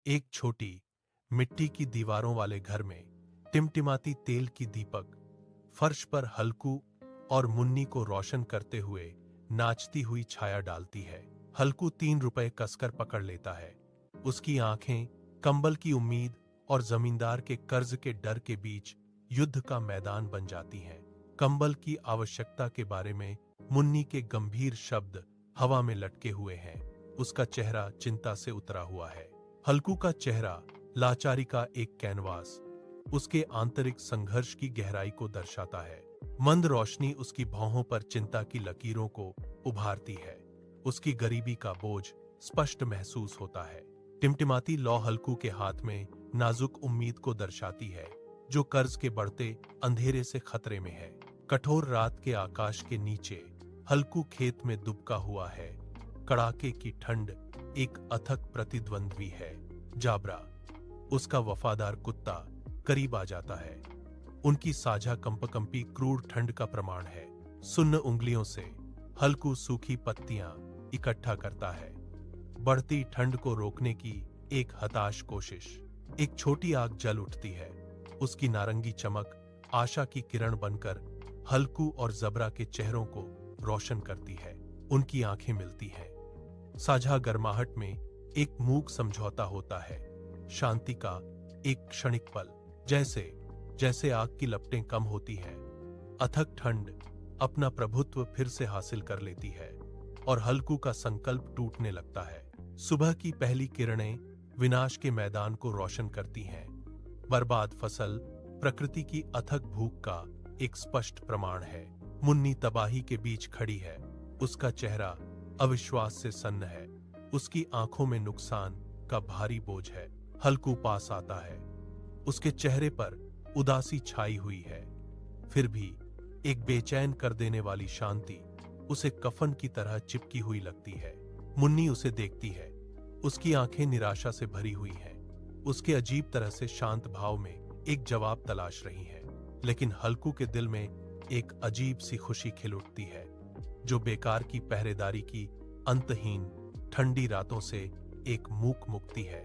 एक छोटी मिट्टी की दीवारों वाले घर में टिमटिमाती तेल की दीपक फर्श पर हल्कू और मुन्नी को रोशन करते हुए नाचती हुई छाया डालती है। हल्कू 3 रुपए कसकर पकड़ लेता है। उसकी आंखें कंबल की उम्मीद और जमींदार के कर्ज के डर के बीच युद्ध का मैदान बन जाती हैं। कंबल की आवश्यकता के बारे में मुन्नी के गंभीर शब्द हवा में लटके हुए हैं। उसका चेहरा चिंता से उतरा हुआ है। हल्कू का चेहरा लाचारी का एक कैनवास उसके आंतरिक संघर्ष की गहराई को दर्शाता है। मंद रोशनी उसकी भौहों पर चिंता की लकीरों को उभारती है। उसकी गरीबी का बोझ स्पष्ट महसूस होता है। टिमटिमाती लौ हल्कू के हाथ में नाजुक उम्मीद को दर्शाती है, जो कर्ज के बढ़ते अंधेरे से खतरे में है। कठोर रात के आकाश के नीचे हल्कू खेत में दुबका हुआ है। कड़ाके की ठंड एक अथक प्रतिद्वंद्वी है। जाबरा, उसका वफादार कुत्ता, करीब आ जाता है। उनकी साझा कंपकंपी क्रूर ठंड का प्रमाण है। सुन्न उंगलियों से हल्कू सूखी पत्तियां इकट्ठा करता है। बढ़ती ठंड को रोकने की एक हताश कोशिश। एक छोटी आग जल उठती है। उसकी नारंगी चमक आशा की किरण बनकर हल्कू और जबरा के चेहरों को रोशन करती है। उनकी आंखें मिलती हैं। साझा गर्माहट में एक मूक समझौता होता है। शांति का एक क्षणिक पल, जैसे जैसे आग की लपटें कम होती हैं, अथक ठंड अपना प्रभुत्व फिर से हासिल कर लेती है और हल्कू का संकल्प टूटने लगता है। सुबह की पहली किरणें विनाश के मैदान को रोशन करती हैं। बर्बाद फसल प्रकृति की अथक भूख का एक स्पष्ट प्रमाण है। मुन्नी तबाही के बीच खड़ी है। उसका चेहरा अविश्वास से सन्न है। उसकी आंखों में नुकसान का भारी बोझ है। हल्कू पास आता है। उसके चेहरे पर उदासी छाई हुई है, फिर भी एक बेचैन कर देने वाली शांति उसे कफन की तरह चिपकी हुई लगती है। मुन्नी उसे देखती है। उसकी आंखें निराशा से भरी हुई हैं। उसके अजीब तरह से शांत भाव में एक जवाब तलाश रही हैं, लेकिन हल्कू के दिल में एक अजीब सी खुशी खिल उठती है, जो बेकार की पहरेदारी की अंतहीन ठंडी रातों से एक मूक मुक्ति है।